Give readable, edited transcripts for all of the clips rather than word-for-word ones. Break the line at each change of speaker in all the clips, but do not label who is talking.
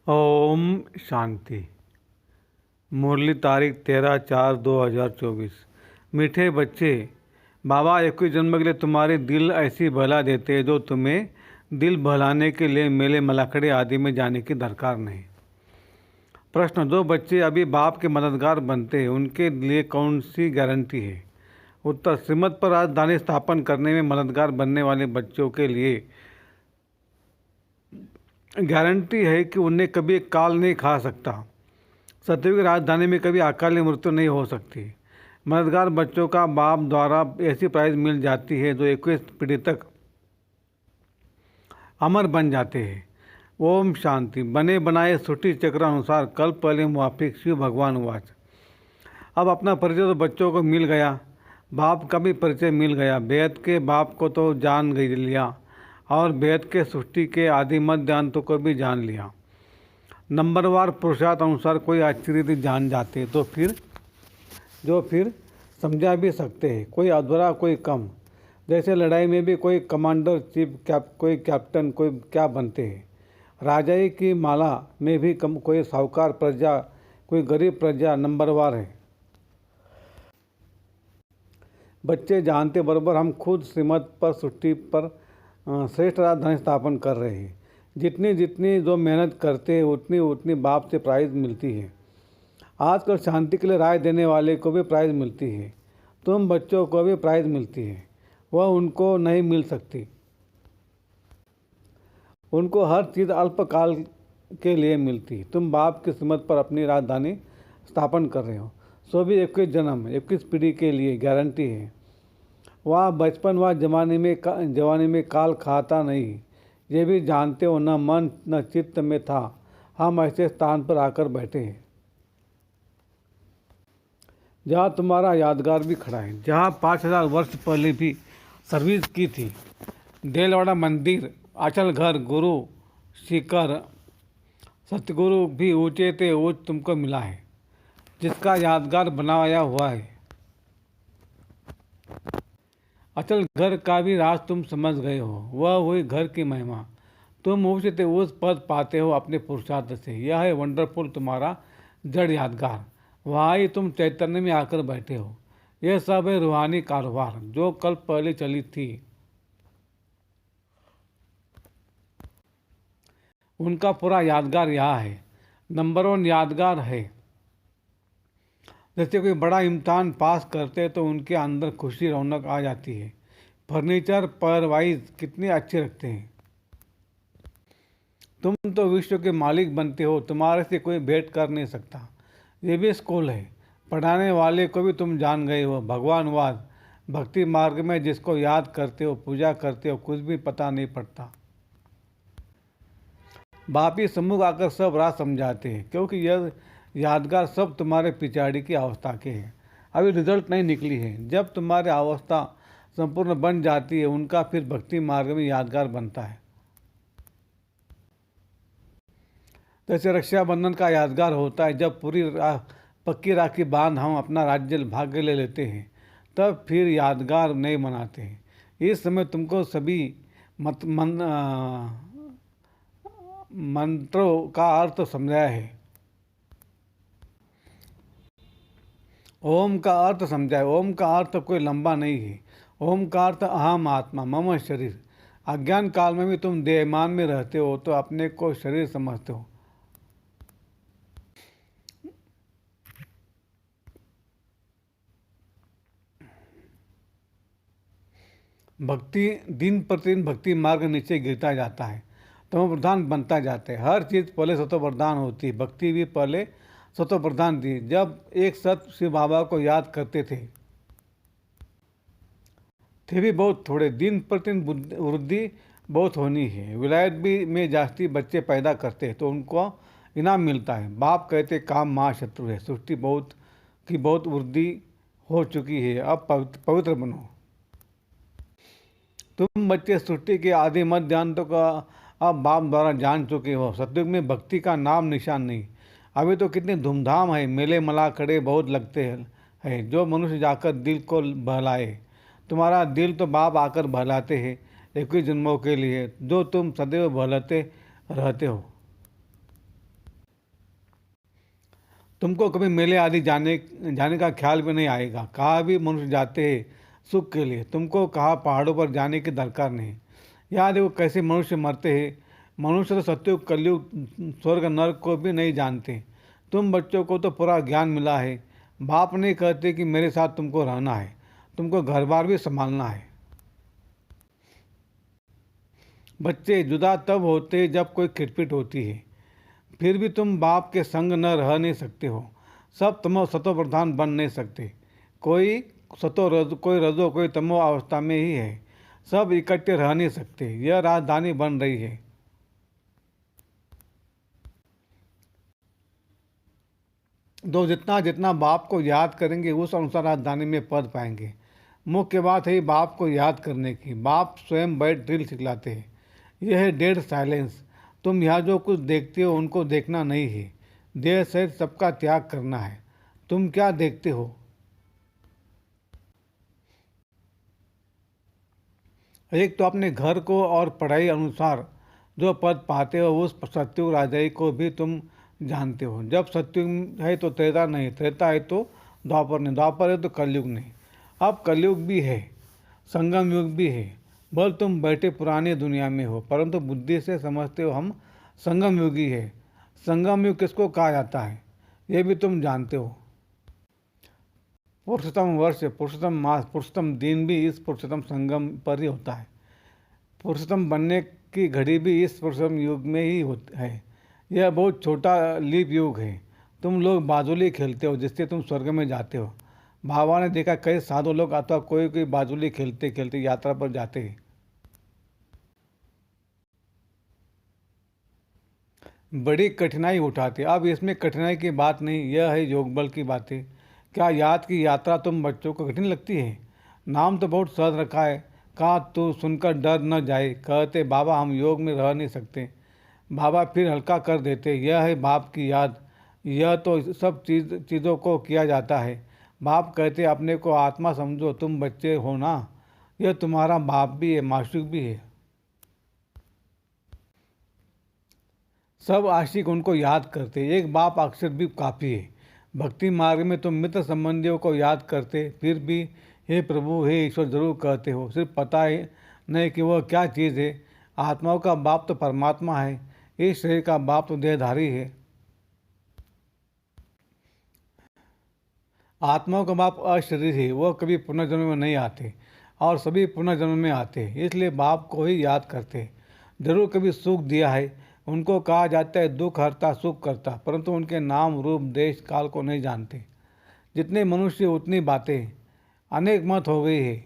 ओम शांति। मुरली तारीख 13/4/2024। मीठे बच्चे, बाबा 21 जन्म के लिए तुम्हारे दिल ऐसी बहला देते हैं जो तुम्हें दिल बहलाने के लिए मेले मलाखड़े आदि में जाने की दरकार नहीं। प्रश्न: जो बच्चे अभी बाप के मददगार बनते हैं उनके लिए कौन सी गारंटी है? उत्तर: श्रीमत पर राजधानी स्थापन करने में मददगार बनने वाले बच्चों के लिए गारंटी है कि उन्हें कभी काल नहीं खा सकता। सतयुग की राजधानी में कभी अकाल मृत्यु नहीं हो सकती। मददगार बच्चों का बाप द्वारा ऐसी प्राइज मिल जाती है जो 21 पीढ़ी तक अमर बन जाते हैं। ओम शांति। बने बनाए सृष्टि चक्र अनुसार कल पहले मुआफिक शिव भगवान वाच। अब अपना परिचय तो बच्चों को मिल गया, बाप का भी परिचय मिल गया। बेहद के बाप को तो जान गई लिया और बेहद के सृष्टि के आदि मध्य अंत को भी जान लिया। नंबरवार पुरुषार्थ अनुसार कोई आश्चर्य जान जाते तो फिर समझा भी सकते हैं। कोई अधूरा कोई कम, जैसे लड़ाई में भी कोई कमांडर चीफ कोई कैप्टन कोई क्या बनते हैं। राजाई की माला में भी कम, कोई साहूकार प्रजा कोई गरीब प्रजा नंबरवार है। बच्चे जानते बराबर हम खुद श्रीमत पर सृष्टि पर श्रेष्ठ राजधानी स्थापन कर रहे हैं। जितनी जितनी जो मेहनत करते हैं उतनी उतनी बाप से प्राइज़ मिलती है। आजकल शांति के लिए राय देने वाले को भी प्राइज़ मिलती है। तुम बच्चों को भी प्राइज़ मिलती है, वह उनको नहीं मिल सकती। उनको हर चीज़ अल्पकाल के लिए मिलती है। तुम बाप की श्रीमत पर अपनी राजधानी स्थापन कर रहे हो, सो भी 21 जन्म 21 पीढ़ी के लिए गारंटी है। वह बचपन व जवानी में काल खाता नहीं, ये भी जानते हो। न मन न चित्त में था, हम ऐसे स्थान पर आकर बैठे हैं जहाँ तुम्हारा यादगार भी खड़ा है, जहाँ 5000 वर्ष पहले भी सर्विस की थी। देलवाड़ा मंदिर, अचल घर, गुरु शिखर सतगुरु भी ऊंचे ते ऊंच तुमको मिला है, जिसका यादगार बनाया हुआ है। अचल घर का भी राज तुम समझ गए हो, वह हुई घर की महिमा। तुम ऊँचते उस पद पाते हो अपने पुरुषार्थ से। यह है वंडरफुल तुम्हारा जड़ यादगार। वहाँ ही तुम चैतन्य में आकर बैठे हो। यह सब है रूहानी कारोबार जो कल पहले चली थी। उनका पूरा यादगार यहाँ है। नंबर 1 यादगार है। जैसे कोई बड़ा इम्तहान पास करते तो उनके अंदर खुशी रौनक आ जाती है। फर्नीचर पर वाइज कितने अच्छे रखते हैं। तुम तो विश्व के मालिक बनते हो, तुम्हारे से कोई भेंट कर नहीं सकता। ये भी स्कूल है। पढ़ाने वाले को भी तुम जान गए हो। भगवानवाद भक्ति मार्ग में जिसको याद करते हो, पूजा करते हो, कुछ भी पता नहीं पड़ता। बाप ही सम्मुख आकर सब राज समझाते हैं, क्योंकि यह यादगार सब तुम्हारे पिछाड़ी की अवस्था के हैं। अभी रिजल्ट नहीं निकली है। जब तुम्हारी अवस्था संपूर्ण बन जाती है, उनका फिर भक्ति मार्ग में यादगार बनता है। जैसे रक्षाबंधन का यादगार होता है, जब पूरी पक्की राखी बांध हम अपना राज्य भाग्य ले लेते हैं, तब फिर यादगार नहीं मनाते हैं। इस समय तुमको सभी मंत्रों का अर्थ समझाया है। ओम का अर्थ समझाए। ओम का अर्थ कोई लंबा नहीं है। ओम का अर्थ अहम आत्मा मम शरीर। अज्ञान काल में भी तुम देहमान में रहते हो तो अपने को शरीर समझते हो। भक्ति दिन प्रतिदिन भक्ति मार्ग नीचे गिरता जाता है, तमो प्रधान बनता जाता है। हर चीज़ पहले सतो प्रधान होती है। भक्ति भी पहले सतो प्रधान थी। जब एक सत शिव बाबा को याद करते थे भी बहुत थोड़े। दिन प्रतिदिन वृद्धि बहुत होनी है। विलायत भी में जास्ती बच्चे पैदा करते हैं तो उनको इनाम मिलता है। बाप कहते काम माँ शत्रु है। सृष्टि बहुत वृद्धि हो चुकी है, अब पवित्र बनो। तुम बच्चे सृष्टि के आदि मध्य अंत का अब बाप द्वारा जान चुके हो। सतयुग में भक्ति का नाम निशान नहीं। अभी तो कितनी धूमधाम है, मेले मलाखड़े बहुत लगते हैं। जो मनुष्य जाकर दिल को बहलाए, तुम्हारा दिल तो बाप आकर बहलाते हैं 21 जन्मों के लिए, जो तुम सदैव बहलाते रहते हो। तुमको कभी मेले आदि जाने जाने का ख्याल भी नहीं आएगा। कहाँ भी मनुष्य जाते हैं सुख के लिए, तुमको कहाँ पहाड़ों पर जाने की दरकार नहीं। याद है वो कैसे मनुष्य मरते हैं। मनुष्य तो सत्युग कलयुग स्वर्ग नरक को भी नहीं जानते। तुम बच्चों को तो पूरा ज्ञान मिला है। बाप नहीं कहते कि मेरे साथ तुमको रहना है, तुमको घर बार भी संभालना है। बच्चे जुदा तब होते जब कोई खिटपिट होती है, फिर भी तुम बाप के संग न रह नहीं सकते हो। सब तमो सतो प्रधान बन नहीं सकते। कोई सतो रज कोई रजो कोई तमो अवस्था में ही है। सब इकट्ठे रह नहीं सकते। यह राजधानी बन रही है। दो जितना जितना बाप को याद करेंगे उस अनुसार राजधानी में पद पाएंगे। मुख्य बात है बाप को याद करने की। बाप स्वयं बैठ ड्रिल सिखलाते हैं। यह है डेड साइलेंस। तुम यहाँ जो कुछ देखते हो उनको देखना नहीं है। देह सहित सबका त्याग करना है। तुम क्या देखते हो? एक तो अपने घर को और पढ़ाई अनुसार जो पद पाते हो उस सत्युग राजाई को भी तुम जानते हो। जब सत्युग है तो त्रेता नहीं, त्रेता है तो द्वापर नहीं, द्वापर है तो कलयुग नहीं। अब कलयुग भी है, संगम युग भी है। बल तुम बैठे पुरानी दुनिया में हो, परंतु बुद्धि से समझते हो हम संगम युगी है। संगम युग किसको कहा जाता है ये भी तुम जानते हो। पुरुषोत्तम वर्ष, पुरुषोत्तम मास, पुरुषोत्तम दिन भी इस पुरुषोत्तम संगम पर ही होता है। पुरुषोत्तम बनने की घड़ी भी इस पुरुषोत्तम युग में ही है। यह बहुत छोटा लीप युग है। तुम लोग बाजुली खेलते हो जिससे तुम स्वर्ग में जाते हो। बाबा ने देखा कई साधु लोग अथवा कोई कोई बाजुली खेलते खेलते यात्रा पर जाते हैं। बड़ी कठिनाई उठाते। अब इसमें कठिनाई की बात नहीं, यह है योग बल की बातें। क्या याद की यात्रा तुम बच्चों को कठिन लगती है? नाम तो बहुत सहज रखा है। कहा तू सुनकर डर न जाए। कहते बाबा हम योग में रह नहीं सकते। बाबा फिर हल्का कर देते, यह है बाप की याद। यह तो सब चीज़ों को किया जाता है। बाप कहते अपने को आत्मा समझो, तुम बच्चे हो ना। यह तुम्हारा बाप भी है, माशूक भी है। सब आशिक उनको याद करते। एक बाप अक्षर भी काफ़ी है। भक्ति मार्ग में तुम मित्र संबंधियों को याद करते फिर भी हे प्रभु हे ईश्वर जरूर कहते हो। सिर्फ पता है नहीं कि वह क्या चीज़ है। आत्माओं का बाप तो परमात्मा है। इस शरीर का बाप तो देहधारी है। आत्माओं का बाप अशरीर है। वह कभी पुनर्जन्म में नहीं आते और सभी पुनर्जन्म में आते, इसलिए बाप को ही याद करते। जरूर कभी सुख दिया है। उनको कहा जाता है दुख हरता सुख करता, परंतु उनके नाम रूप देश काल को नहीं जानते। जितने मनुष्य उतनी बातें, अनेक मत हो गई है।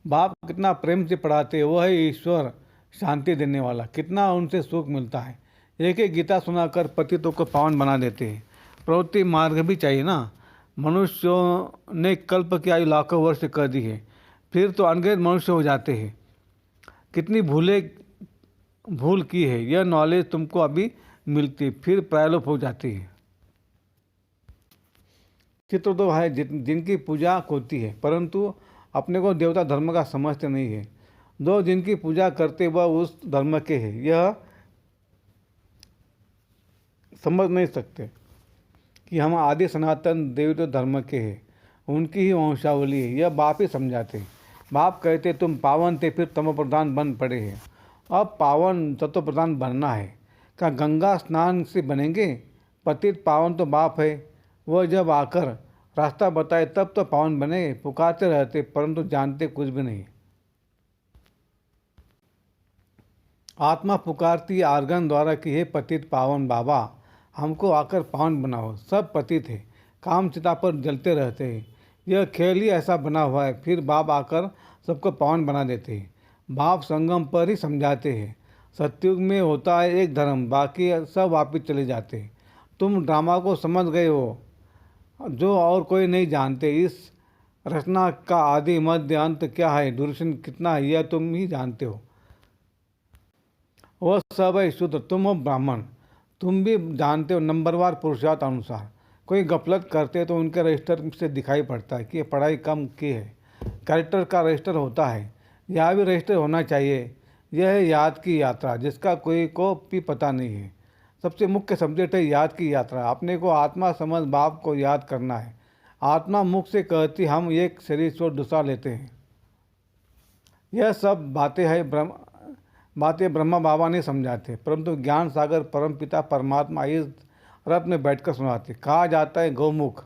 बाप कितना प्रेम से पढ़ाते, वह है ईश्वर शांति देने वाला। कितना उनसे सुख मिलता है। एक एक गीता सुनाकर पतितों को पावन बना देते हैं। प्रवृत्ति मार्ग भी चाहिए ना। मनुष्यों ने कल्प की आयु लाखों वर्ष कर दी है, फिर तो अनगिनत मनुष्य हो जाते हैं। कितनी भूल की है। यह नॉलेज तुमको अभी मिलती फिर प्रायलोप हो जाती है। चित्र तो है जिनकी पूजा होती है, परंतु अपने को देवता धर्म का समझते नहीं है। दो जिनकी पूजा करते वह उस धर्म के हैं, यह समझ नहीं सकते कि हम आदि सनातन देवता धर्म के हैं, उनकी ही वंशावली है। यह बाप ही समझाते। बाप कहते तुम पावन थे फिर तमो प्रधान बन पड़े हैं। अब पावन तत्व प्रधान बनना है। क्या गंगा स्नान से बनेंगे? पतित पावन तो बाप है। वह जब आकर रास्ता बताए तब तो पावन बने। पुकारते रहते परंतु जानते कुछ भी नहीं। आत्मा पुकारती आर्गन द्वारा कि हे पतित पावन बाबा हमको आकर पावन बनाओ। सब पतित है, काम चिता पर जलते रहते हैं। यह खेल ही ऐसा बना हुआ है। फिर बाप आकर सबको पावन बना देते हैं। बाप संगम पर ही समझाते हैं। सत्युग में होता है एक धर्म, बाकी सब वापिस चले जाते हैं। तुम ड्रामा को समझ गए हो जो और कोई नहीं जानते। इस रचना का आदि मध्य अंत क्या है, ड्यूरेशन कितना है, यह तुम ही जानते हो। वह सब है शुद्ध। तुम हो ब्राह्मण, तुम भी जानते हो नंबरवार पुरुषार्थ अनुसार। कोई गफलत करते तो उनके रजिस्टर से दिखाई पड़ता है कि पढ़ाई कम की है। कैरेक्टर का रजिस्टर होता है, यह भी रजिस्टर होना चाहिए। यह है याद की यात्रा जिसका कोई को भी पता नहीं है। सबसे मुख्य सब्जेक्ट है याद की यात्रा। अपने को आत्मा समझ बाप को याद करना है। आत्मा मुख से कहती हम एक शरीर छोड़ दूसरा लेते हैं। यह सब बातें ब्रह्मा बाबा नहीं समझाते, परंतु ज्ञान सागर परम पिता परमात्मा इस रथ में बैठकर सुनाते। कहा जाता है गौमुख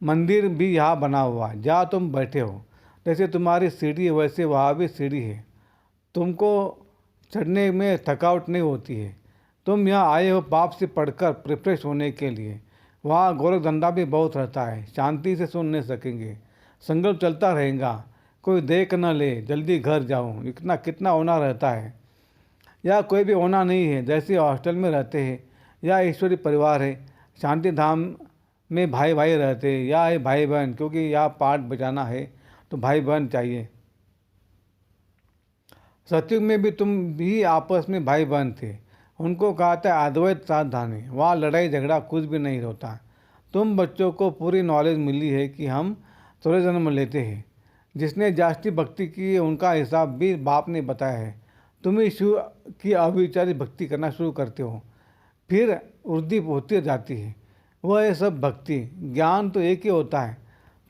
मंदिर भी यहाँ बना हुआ, जहाँ तुम बैठे हो। जैसे तुम्हारी सीढ़ी है वैसे वहाँ भी सीढ़ी है। तुमको चढ़ने में थकावट नहीं होती है। तुम यहाँ आए हो पाप से पढ़कर रिफ्रेश होने के लिए। वहाँ गोरख धंधा भी बहुत रहता है, शांति से सुन नहीं सकेंगे। संगल्प चलता रहेगा, कोई देख न ले, जल्दी घर जाऊँ, इतना कितना होना रहता है। या कोई भी होना नहीं है, जैसे हॉस्टल में रहते हैं या ईश्वरीय परिवार है। शांति धाम में भाई भाई रहते हैं या है भाई बहन, क्योंकि यहाँ पाठ बजाना है तो भाई बहन चाहिए। सतयुग में भी तुम भी आपस में भाई बहन थे। उनको कहा था अद्वैत सावधानी, वहाँ लड़ाई झगड़ा कुछ भी नहीं होता। तुम बच्चों को पूरी नॉलेज मिली है कि हम थोड़े जन्म लेते हैं। जिसने जास्ती भक्ति की है उनका हिसाब भी बाप ने बताया है। तुम ही शिव की अविचारी भक्ति करना शुरू करते हो, फिर वृद्धि होती जाती है। वह है सब भक्ति। ज्ञान तो एक ही होता है।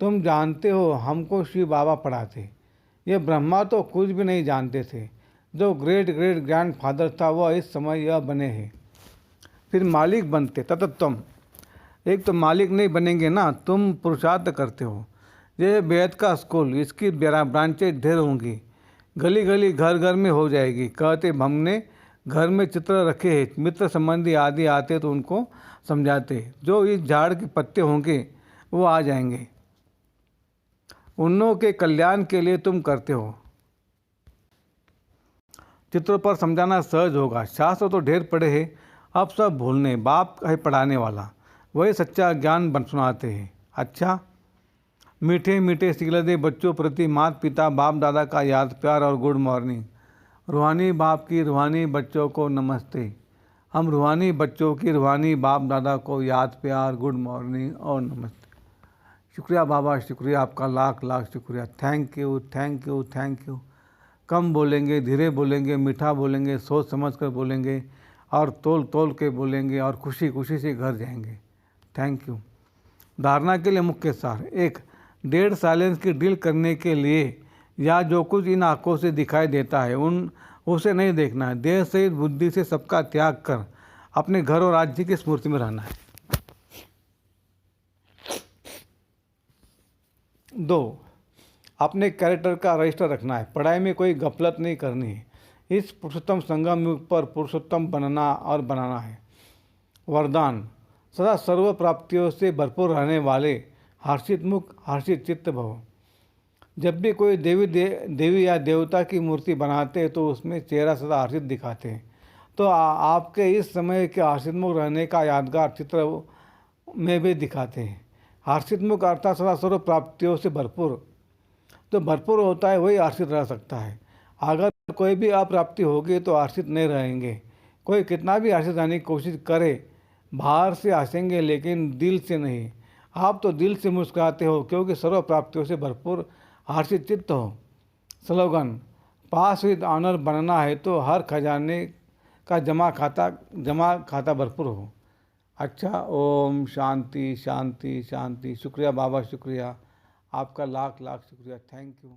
तुम जानते हो हमको शिव बाबा पढ़ाते। ये ब्रह्मा तो कुछ भी नहीं जानते थे। जो ग्रेट ग्रेट ग्रैंड फादर था वह इस समय यह बने हैं। फिर मालिक बनते तथा तुम एक तो मालिक नहीं बनेंगे ना, तुम पुरुषार्थ करते हो। ये बेहद का स्कूल, इसकी ब्रांचें ढेर होंगी, गली गली घर घर में हो जाएगी। कहते हमने घर में चित्र रखे हैं, मित्र संबंधी आदि आते तो उनको समझाते। जो इस झाड़ के पत्ते होंगे वो आ जाएंगे। उन्नों के कल्याण के लिए तुम करते हो। चित्रों पर समझाना सहज होगा। शास्त्र तो ढेर पड़े हैं, अब सब भूलने। बाप है पढ़ाने वाला, वही सच्चा ज्ञान बन सुनाते हैं। अच्छा, मीठे मीठे सिगलदे बच्चों प्रति माता पिता बाप दादा का याद प्यार और गुड मॉर्निंग। रूहानी बाप की रूहानी बच्चों को नमस्ते। हम रूहानी बच्चों की रूहानी बाप दादा को याद प्यार गुड मॉर्निंग और नमस्ते। शुक्रिया बाबा, शुक्रिया आपका, लाख लाख शुक्रिया। Thank you thank you thank you. कम बोलेंगे, धीरे बोलेंगे, मीठा बोलेंगे, सोच समझ कर बोलेंगे और तोल तोल के बोलेंगे और खुशी खुशी से घर जाएंगे। Thank you. धारणा के लिए मुख्य सार। एक, डेढ़ साइलेंस की डील करने के लिए या जो कुछ इन आँखों से दिखाई देता है उसे नहीं देखना है। देह से बुद्धि से सबका त्याग कर अपने घर और राज्य की स्मृति में रहना है। 2, अपने कैरेक्टर का रजिस्टर रखना है। पढ़ाई में कोई गफलत नहीं करनी है। इस पुरुषोत्तम संगम युग पर पुरुषोत्तम बनना और बनाना है। वरदान, सदा सर्व प्राप्तियों से भरपूर रहने वाले हर्षित मुख हर्षित चित्त भव। जब भी कोई देवी या देवता की मूर्ति बनाते हैं तो उसमें चेहरा सदा हर्षित दिखाते हैं। तो आपके इस समय के हर्षित मुख रहने का यादगार चित्र में भी दिखाते हैं। हर्षित मुख अर्थात सदा सर्व प्राप्तियों से भरपूर। तो भरपूर होता है वही हर्षित रह सकता है। अगर कोई भी अप्राप्ति होगी तो हर्षित नहीं रहेंगे। कोई कितना भी हर्षित रहने की कोशिश करे, बाहर से हंसेंगे लेकिन दिल से नहीं। आप तो दिल से मुस्कुराते हो क्योंकि सर्व प्राप्तियों से भरपूर हर्षित चित्त हो। स्लोगन, पास विद ऑनर बनना है तो हर खजाने का जमा खाता भरपूर हो। अच्छा, ओम शांति शांति शांति। शुक्रिया बाबा, शुक्रिया आपका, लाख लाख शुक्रिया। Thank you.